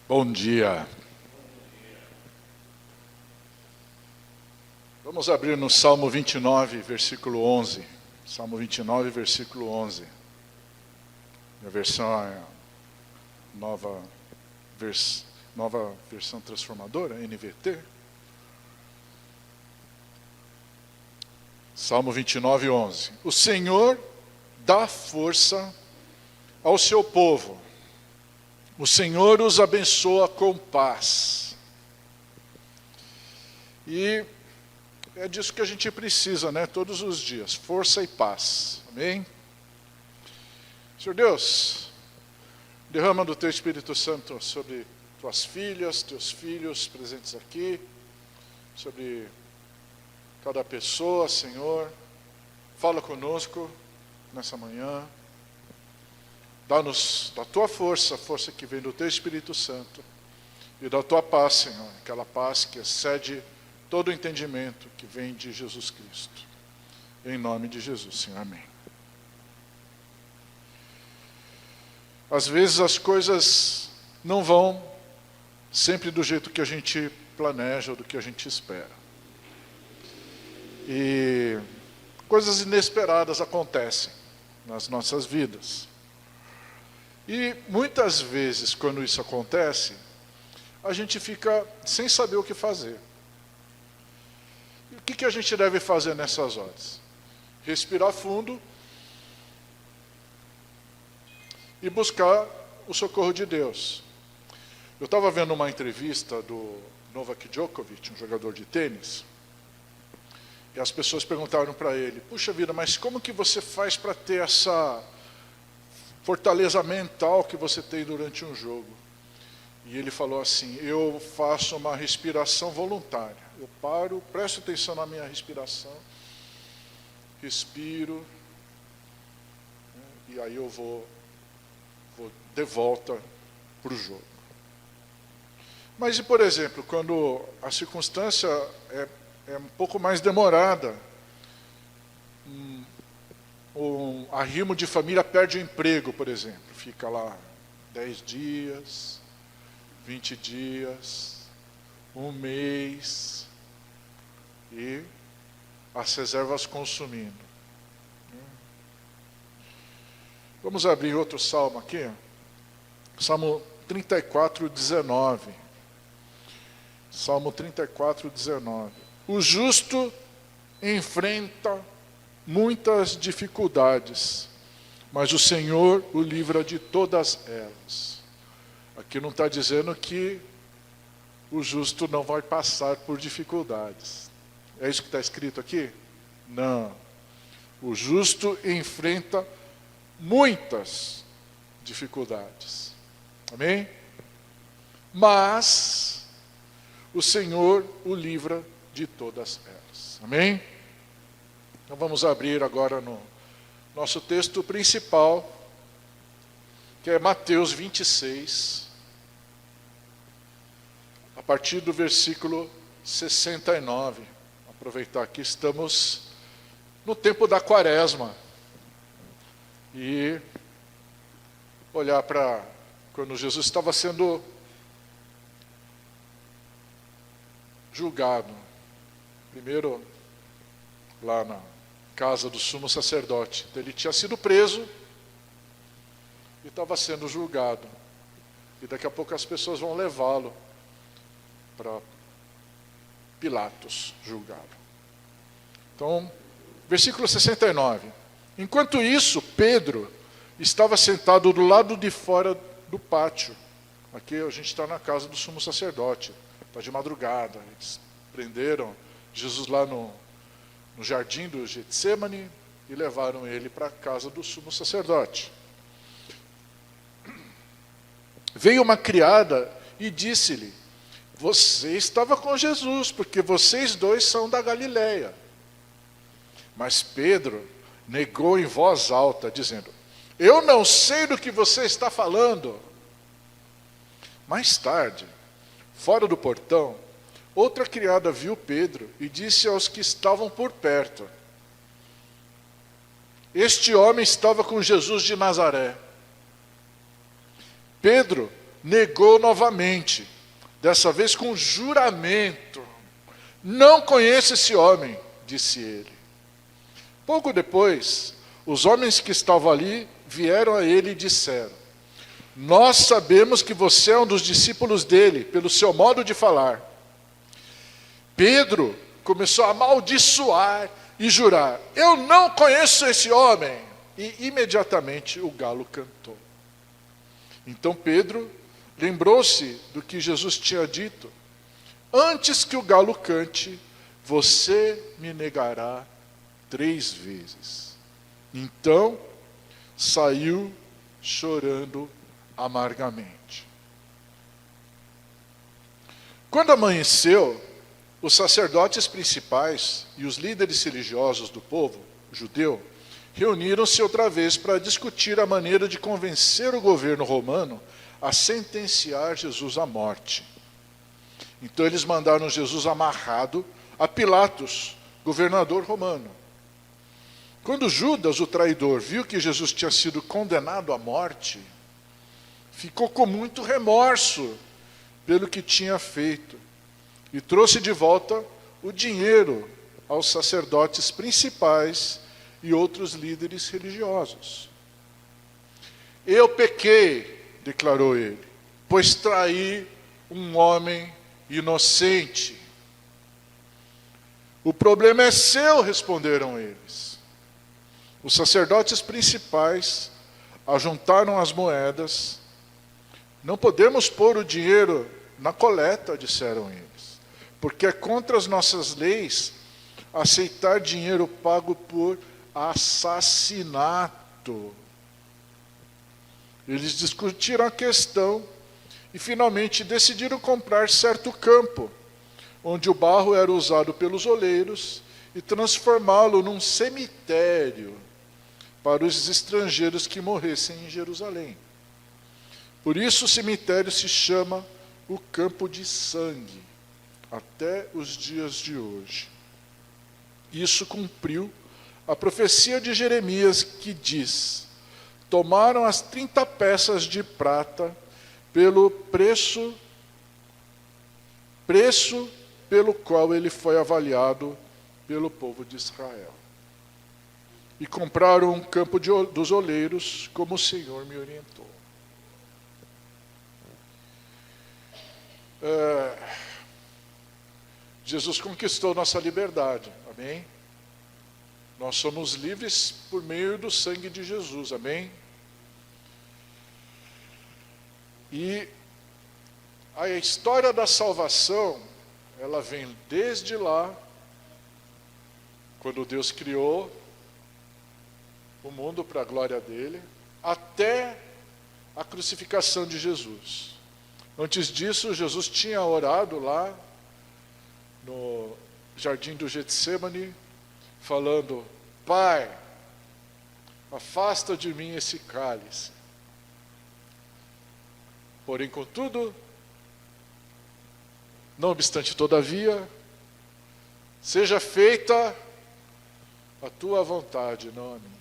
Bom dia. Vamos abrir no Salmo 29, versículo 11. Salmo 29, versículo 11. A versão é nova versão transformadora, NVT. Salmo 29, 11. O Senhor dá força ao seu povo. O Senhor os abençoa com paz. E é disso que a gente precisa, né? Todos os dias. Força e paz. Amém? Senhor Deus, derrama do Teu Espírito Santo sobre Tuas filhas, Teus filhos presentes aqui, sobre cada pessoa, Senhor. Fala conosco nessa manhã. Dá-nos da Tua força, a força que vem do Teu Espírito Santo, e da Tua paz, Senhor, aquela paz que excede todo o entendimento que vem de Jesus Cristo. Em nome de Jesus, Senhor. Amém. Às vezes as coisas não vão sempre do jeito que a gente planeja ou do que a gente espera. E coisas inesperadas acontecem nas nossas vidas. E muitas vezes, quando isso acontece, a gente fica sem saber o que fazer. E o que a gente deve fazer nessas horas? Respirar fundo e buscar o socorro de Deus. Eu estava vendo uma entrevista do Novak Djokovic, um jogador de tênis, e as pessoas perguntaram para ele: puxa vida, mas como que você faz para ter essa fortaleza mental que você tem durante um jogo? E ele falou assim: eu faço uma respiração voluntária. Eu paro, presto atenção na minha respiração, respiro, e aí eu vou de volta para o jogo. Mas e, por exemplo, quando a circunstância é um pouco mais demorada, um arrimo de família perde o emprego, por exemplo, fica lá 10 dias, 20 dias, um mês, e as reservas consumindo. Vamos abrir outro salmo aqui, Salmo 34, 19. Salmo 34, 19. O justo enfrenta muitas dificuldades, mas o Senhor o livra de todas elas. Aqui não está dizendo que o justo não vai passar por dificuldades. É isso que está escrito aqui? Não. O justo enfrenta muitas dificuldades. Amém? Mas o Senhor o livra de todas elas. Amém? Então vamos abrir agora no nosso texto principal, que é Mateus 26, a partir do versículo 69. Aproveitar que estamos no tempo da Quaresma e olhar para quando Jesus estava sendo julgado. Primeiro, lá na casa do sumo sacerdote. Ele tinha sido preso e estava sendo julgado. E daqui a pouco as pessoas vão levá-lo para Pilatos julgá-lo. Então, versículo 69. Enquanto isso, Pedro estava sentado do lado de fora do pátio. Aqui a gente está na casa do sumo sacerdote. Está de madrugada. Eles prenderam Jesus lá no jardim do Getsêmani e levaram ele para a casa do sumo sacerdote. Veio uma criada e disse-lhe: você estava com Jesus, porque vocês dois são da Galileia. Mas Pedro negou em voz alta, dizendo: eu não sei do que você está falando. Mais tarde, fora do portão, outra criada viu Pedro e disse aos que estavam por perto: este homem estava com Jesus de Nazaré. Pedro negou novamente, dessa vez com juramento. Não conheço esse homem, disse ele. Pouco depois, os homens que estavam ali vieram a ele e disseram: nós sabemos que você é um dos discípulos dele, pelo seu modo de falar. Pedro começou a amaldiçoar e jurar: eu não conheço esse homem. E imediatamente o galo cantou. Então Pedro lembrou-se do que Jesus tinha dito: antes que o galo cante, você me negará 3 vezes. Então saiu chorando amargamente. Quando amanheceu, os sacerdotes principais e os líderes religiosos do povo judeu reuniram-se outra vez para discutir a maneira de convencer o governo romano a sentenciar Jesus à morte. Então eles mandaram Jesus amarrado a Pilatos, governador romano. Quando Judas, o traidor, viu que Jesus tinha sido condenado à morte, ficou com muito remorso pelo que tinha feito e trouxe de volta o dinheiro aos sacerdotes principais e outros líderes religiosos. Eu pequei, declarou ele, pois traí um homem inocente. O problema é seu, responderam eles. Os sacerdotes principais ajuntaram as moedas. Não podemos pôr o dinheiro na coleta, disseram eles, porque é contra as nossas leis aceitar dinheiro pago por assassinato. Eles discutiram a questão e finalmente decidiram comprar certo campo, onde o barro era usado pelos oleiros, e transformá-lo num cemitério para os estrangeiros que morressem em Jerusalém. Por isso o cemitério se chama o Campo de Sangue, até os dias de hoje. Isso cumpriu a profecia de Jeremias, que diz: tomaram as 30 peças de prata pelo preço pelo qual ele foi avaliado pelo povo de Israel. E compraram um campo dos oleiros, como o Senhor me orientou. Jesus conquistou nossa liberdade, amém? Nós somos livres por meio do sangue de Jesus, amém? E a história da salvação, ela vem desde lá, quando Deus criou o mundo para a glória dele, até a crucificação de Jesus. Antes disso, Jesus tinha orado lá no jardim do Getsemane, falando: Pai, afasta de mim esse cálice. Porém, contudo, não obstante todavia, seja feita a tua vontade, não a minha.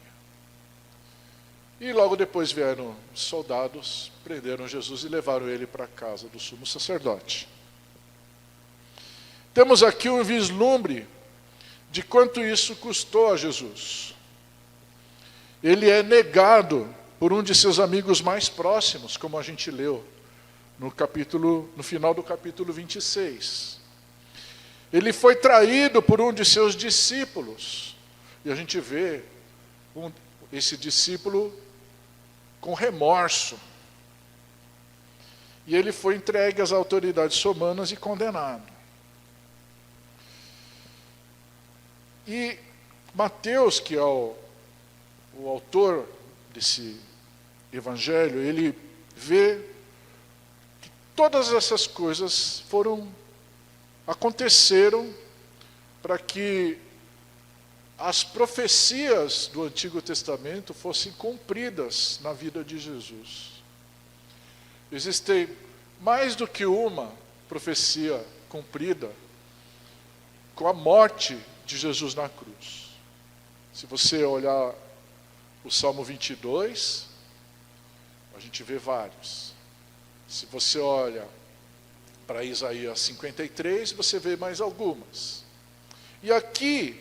E logo depois vieram os soldados, prenderam Jesus e levaram ele para a casa do sumo sacerdote. Temos aqui um vislumbre de quanto isso custou a Jesus. Ele é negado por um de seus amigos mais próximos, como a gente leu no final do capítulo 26. Ele foi traído por um de seus discípulos. E a gente vê esse discípulo com remorso. E ele foi entregue às autoridades romanas e condenado. E Mateus, que é o autor desse evangelho, ele vê que todas essas coisas aconteceram para que as profecias do Antigo Testamento fossem cumpridas na vida de Jesus. Existem mais do que uma profecia cumprida com a morte de Jesus na cruz. Se você olhar o Salmo 22, a gente vê vários. Se você olha para Isaías 53, você vê mais algumas. E aqui,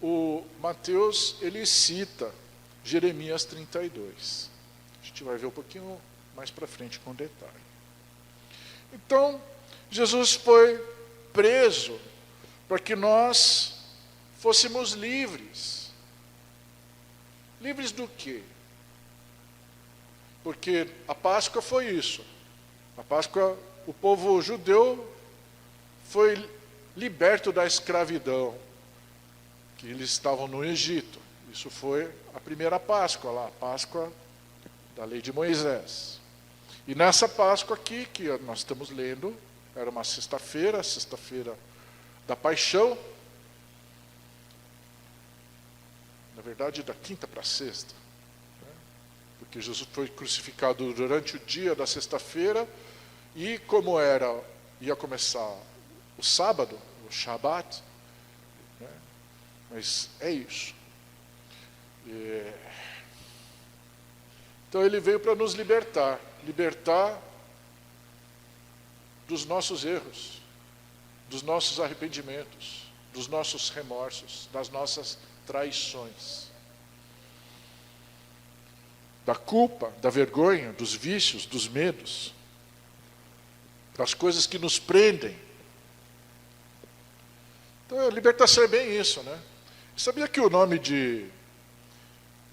o Mateus, ele cita Jeremias 32. A gente vai ver um pouquinho mais para frente com detalhe. Então, Jesus foi preso para que nós fôssemos livres. Livres do quê? Porque a Páscoa foi isso. A Páscoa, o povo judeu foi liberto da escravidão, que eles estavam no Egito. Isso foi a primeira Páscoa lá, a Páscoa da lei de Moisés. E nessa Páscoa aqui, que nós estamos lendo, era uma sexta-feira, sexta-feira da Paixão. Na verdade, da quinta para sexta. Porque Jesus foi crucificado durante o dia da sexta-feira, e como ia começar o sábado, o Shabat, né? Mas é isso. Então ele veio para nos libertar dos nossos erros, dos nossos arrependimentos, dos nossos remorsos, das nossas traições, da culpa, da vergonha, dos vícios, dos medos, das coisas que nos prendem. Então a libertação é bem isso, né? Sabia que o nome de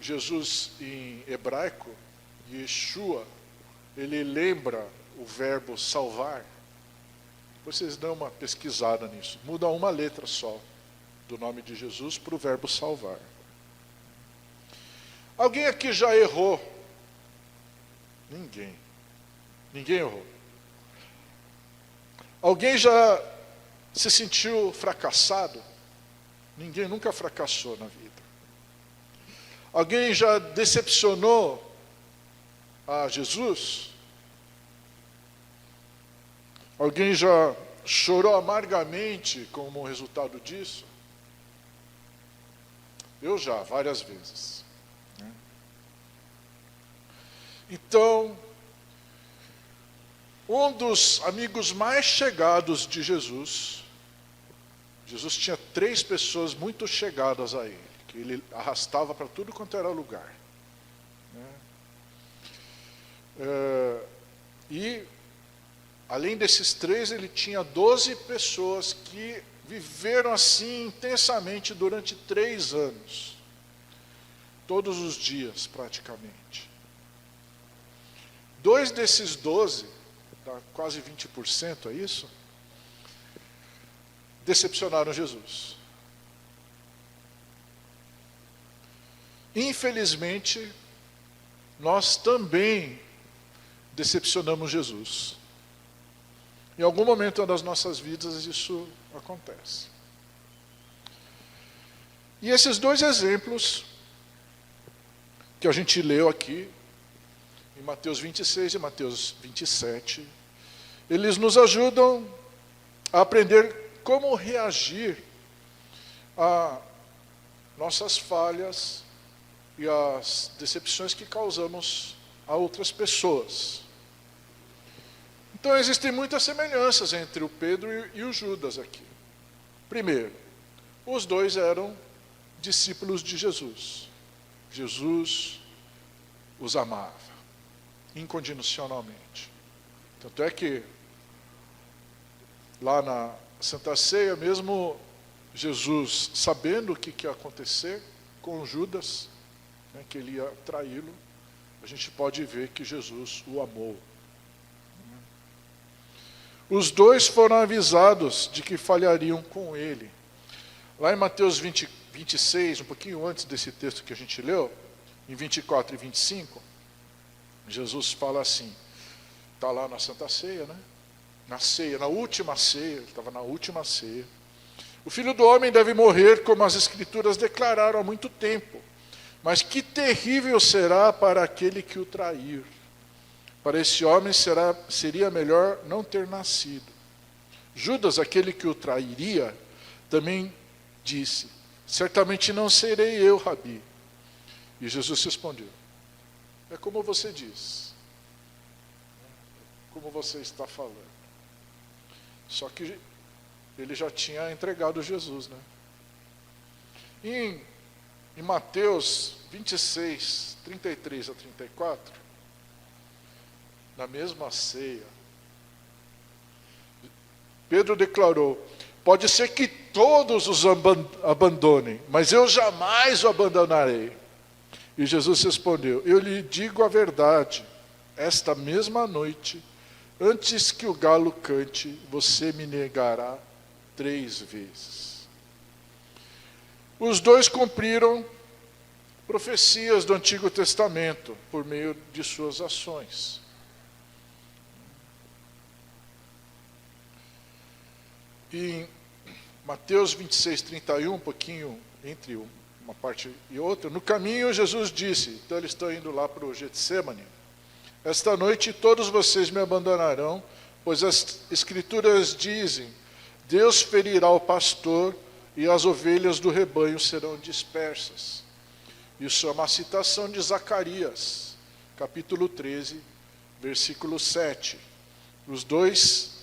Jesus em hebraico, Yeshua, ele lembra o verbo salvar? Vocês dão uma pesquisada nisso. Muda uma letra só do nome de Jesus para o verbo salvar. Alguém aqui já errou? Ninguém. Ninguém errou. Alguém já se sentiu fracassado? Ninguém nunca fracassou na vida. Alguém já decepcionou a Jesus? Alguém já chorou amargamente como resultado disso? Eu já, várias vezes. Então, um dos amigos mais chegados de Jesus, Jesus tinha 3 pessoas muito chegadas a ele, que ele arrastava para tudo quanto era lugar. E, além desses 3, ele tinha 12 pessoas que viveram assim intensamente durante 3 anos. Todos os dias, praticamente. 2 desses 12, dá quase 20%, é isso? Decepcionaram Jesus. Infelizmente, nós também decepcionamos Jesus. Em algum momento das nossas vidas isso acontece. E esses 2 exemplos que a gente leu aqui, em Mateus 26 e Mateus 27, eles nos ajudam a aprender como reagir a nossas falhas e as decepções que causamos a outras pessoas. Então existem muitas semelhanças entre o Pedro e o Judas aqui. Primeiro, os 2 eram discípulos de Jesus. Jesus os amava incondicionalmente. Tanto é que lá na Santa Ceia, mesmo Jesus sabendo o que ia acontecer com Judas, né, que ele ia traí-lo, a gente pode ver que Jesus o amou. Os 2 foram avisados de que falhariam com ele. Lá em Mateus 26, um pouquinho antes desse texto que a gente leu, em 24 e 25, Jesus fala assim, está lá na Santa Ceia, né? Na ceia, na última ceia, ele estava na última ceia. O Filho do Homem deve morrer como as Escrituras declararam há muito tempo. Mas que terrível será para aquele que o trair. Para esse homem seria melhor não ter nascido. Judas, aquele que o trairia, também disse, certamente não serei eu, Rabi. E Jesus respondeu, é como você diz. como você está falando. Só que ele já tinha entregado Jesus, né? Em Mateus 26, 33 a 34, na mesma ceia, Pedro declarou: pode ser que todos os abandonem, mas eu jamais o abandonarei. E Jesus respondeu: eu lhe digo a verdade, esta mesma noite, antes que o galo cante, você me negará 3 vezes. Os dois cumpriram profecias do Antigo Testamento por meio de suas ações. Em Mateus 26, 31, um pouquinho entre uma parte e outra, no caminho Jesus disse, então eles estão indo lá para o Getsêmani: esta noite todos vocês me abandonarão, pois as Escrituras dizem, Deus ferirá o pastor e as ovelhas do rebanho serão dispersas. Isso é uma citação de Zacarias, capítulo 13, versículo 7. Os dois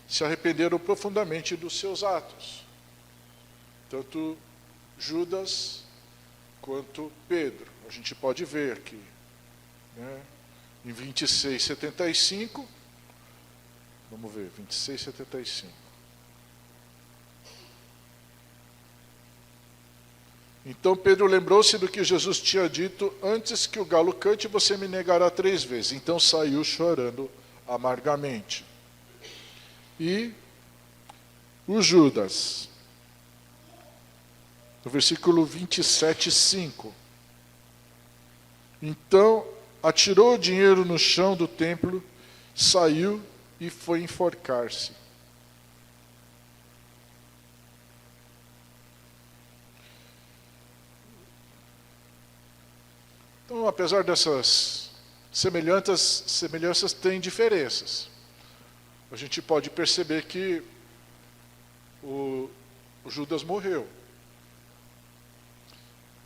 se arrependeram profundamente dos seus atos, tanto Judas quanto Pedro. A gente pode ver aqui, né? Em 26:75, vamos ver, 26:75. Então Pedro lembrou-se do que Jesus tinha dito: antes que o galo cante, você me negará 3 vezes. Então saiu chorando amargamente. E o Judas, no versículo 27:5. Então atirou o dinheiro no chão do templo, saiu e foi enforcar-se. Então, apesar dessas semelhanças têm diferenças. A gente pode perceber que o Judas morreu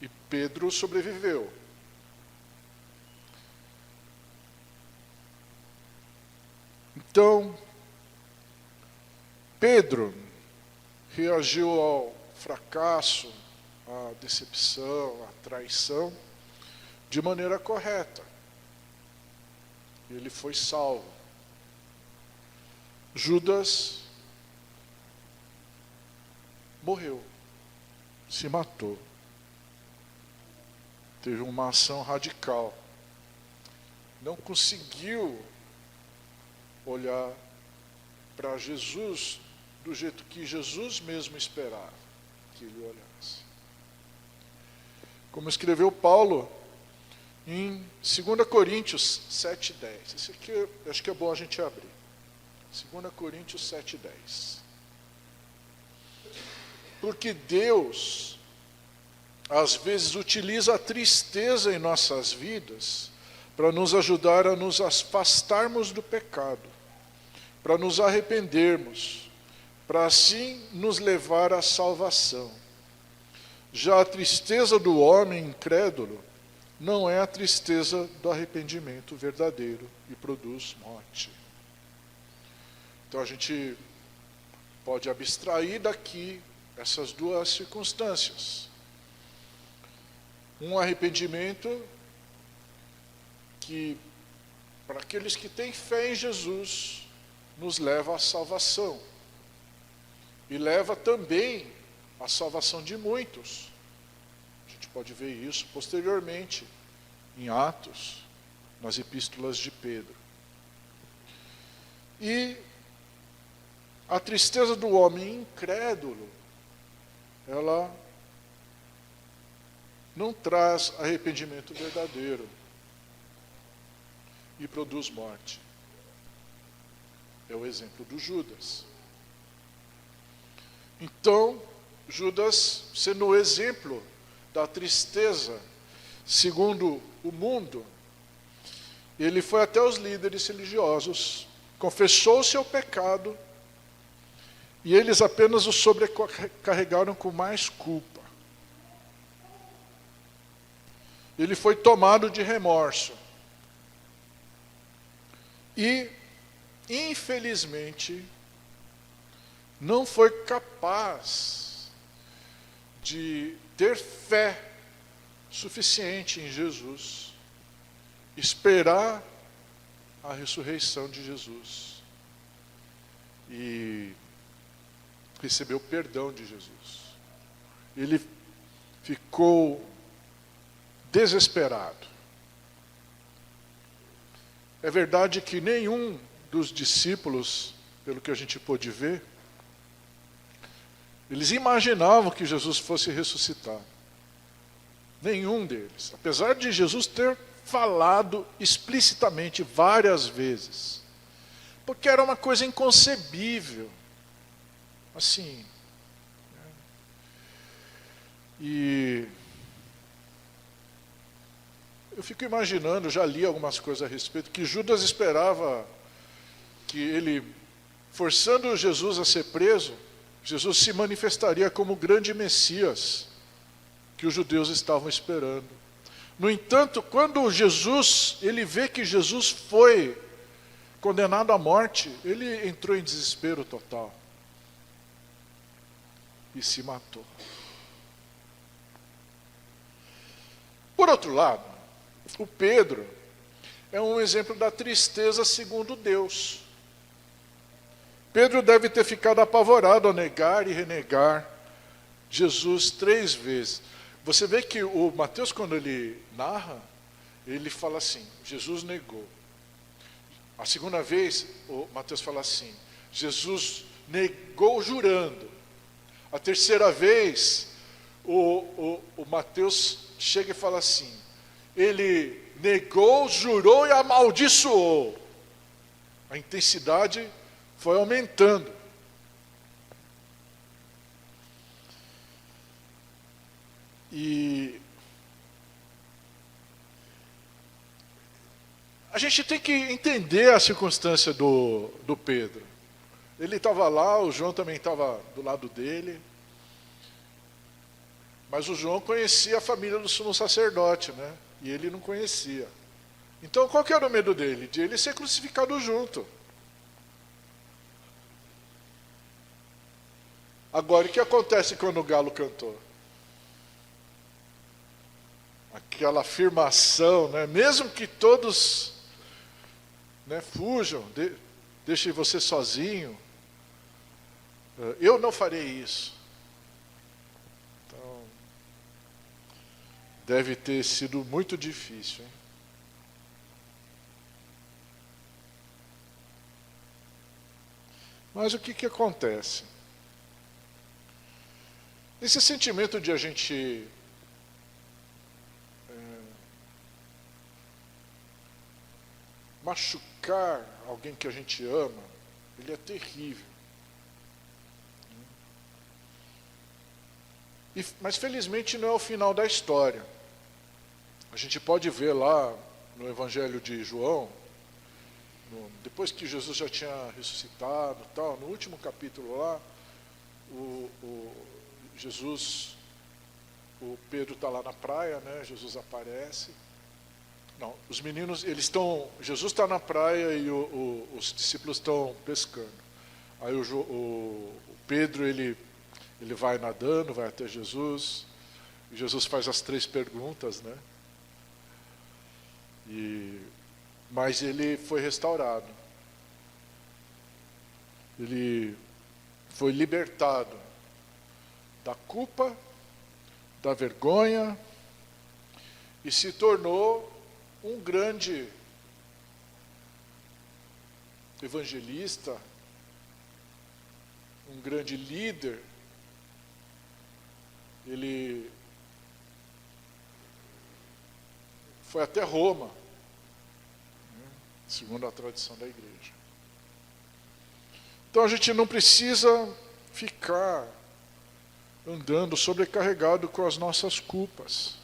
e Pedro sobreviveu. Então, Pedro reagiu ao fracasso, à decepção, à traição, de maneira correta. Ele foi salvo. Judas morreu, se matou. Teve uma ação radical. Não conseguiu olhar para Jesus do jeito que Jesus mesmo esperava que ele olhasse. Como escreveu Paulo em 2 Coríntios 7:10. Esse aqui eu acho que é bom a gente abrir. 2 Coríntios 7:10. Porque Deus, às vezes, utiliza a tristeza em nossas vidas para nos ajudar a nos afastarmos do pecado, para nos arrependermos, para assim nos levar à salvação. Já a tristeza do homem incrédulo não é a tristeza do arrependimento verdadeiro e produz morte. Então a gente pode abstrair daqui essas duas circunstâncias. Um arrependimento que, para aqueles que têm fé em Jesus, nos leva à salvação. E leva também à salvação de muitos. A gente pode ver isso posteriormente, em Atos, nas epístolas de Pedro. E a tristeza do homem incrédulo, ela não traz arrependimento verdadeiro e produz morte. É o exemplo do Judas. Então, Judas, sendo o exemplo da tristeza, segundo o mundo, ele foi até os líderes religiosos, confessou o seu pecado, e eles apenas o sobrecarregaram com mais culpa. Ele foi tomado de remorso. E infelizmente, não foi capaz de ter fé suficiente em Jesus, esperar a ressurreição de Jesus e receber o perdão de Jesus. Ele ficou desesperado. É verdade que nenhum dos discípulos, pelo que a gente pôde ver, eles imaginavam que Jesus fosse ressuscitar. Nenhum deles. Apesar de Jesus ter falado explicitamente várias vezes. Porque era uma coisa inconcebível. Assim. E eu fico imaginando, já li algumas coisas a respeito, que Judas esperava que ele, forçando Jesus a ser preso, Jesus se manifestaria como o grande Messias que os judeus estavam esperando. No entanto, quando ele vê que Jesus foi condenado à morte, ele entrou em desespero total e se matou. Por outro lado, o Pedro é um exemplo da tristeza segundo Deus. Pedro deve ter ficado apavorado ao negar e renegar Jesus 3 vezes. Você vê que o Mateus, quando ele narra, ele fala assim, Jesus negou. A segunda vez, o Mateus fala assim, Jesus negou jurando. A terceira vez, o Mateus chega e fala assim, ele negou, jurou e amaldiçoou. A intensidade foi aumentando. E a gente tem que entender a circunstância do Pedro. Ele estava lá, o João também estava do lado dele. Mas o João conhecia a família do sumo sacerdote, né? E ele não conhecia. Então qual que era o medo dele? De ele ser crucificado junto. Agora, o que acontece quando o galo cantou? Aquela afirmação, né? Mesmo que todos, né, fujam, deixem você sozinho, eu não farei isso. Então, deve ter sido muito difícil, hein? Mas o que acontece? Esse sentimento de a gente machucar alguém que a gente ama, ele é terrível. Mas felizmente não é o final da história. A gente pode ver lá no Evangelho de João, depois que Jesus já tinha ressuscitado, tal, no último capítulo lá, o Pedro está lá na praia, né? Jesus aparece. Não, os meninos, Jesus está na praia e os discípulos estão pescando. Aí o Pedro, ele vai nadando, vai até Jesus. E Jesus faz as 3 perguntas, né? Mas ele foi restaurado. Ele foi libertado da culpa, da vergonha, e se tornou um grande evangelista, um grande líder. Ele foi até Roma, né, segundo a tradição da igreja. Então a gente não precisa ficar andando sobrecarregado com as nossas culpas.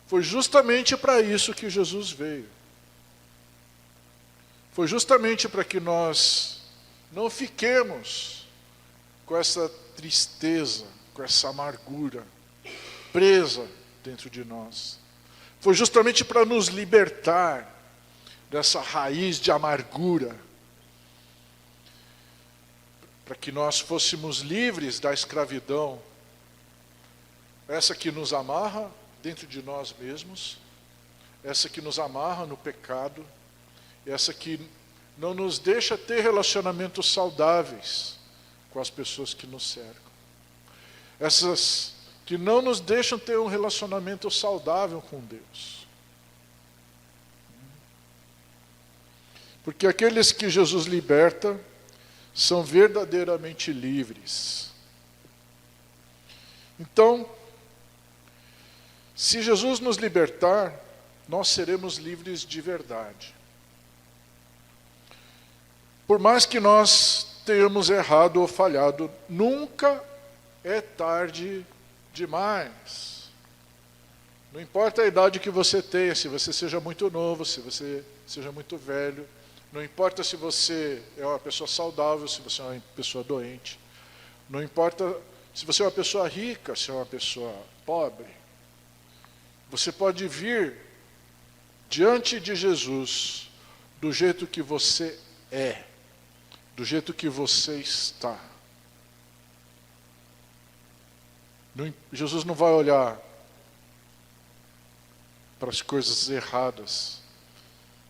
Foi justamente para isso que Jesus veio. Foi justamente para que nós não fiquemos com essa tristeza, com essa amargura presa dentro de nós. Foi justamente para nos libertar dessa raiz de amargura para que nós fôssemos livres da escravidão, essa que nos amarra dentro de nós mesmos, essa que nos amarra no pecado, essa que não nos deixa ter relacionamentos saudáveis com as pessoas que nos cercam, essas que não nos deixam ter um relacionamento saudável com Deus. Porque aqueles que Jesus liberta são verdadeiramente livres. Então, se Jesus nos libertar, nós seremos livres de verdade. Por mais que nós tenhamos errado ou falhado, nunca é tarde demais. Não importa a idade que você tenha, se você seja muito novo, se você seja muito velho, não importa se você é uma pessoa saudável, se você é uma pessoa doente, não importa se você é uma pessoa rica, se é uma pessoa pobre, você pode vir diante de Jesus do jeito que você é, do jeito que você está. Jesus não vai olhar para as coisas erradas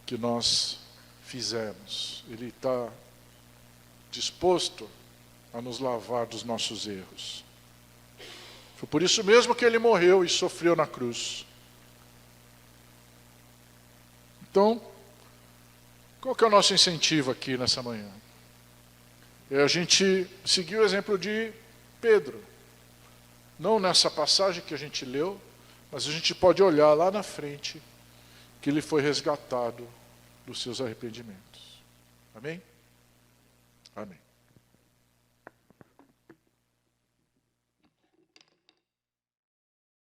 que nós fizemos. Ele está disposto a nos lavar dos nossos erros. Foi por isso mesmo que ele morreu e sofreu na cruz. Então, qual que é o nosso incentivo aqui nessa manhã? É a gente seguir o exemplo de Pedro. Não nessa passagem que a gente leu, mas a gente pode olhar lá na frente que ele foi resgatado dos seus arrependimentos. Amém? Amém.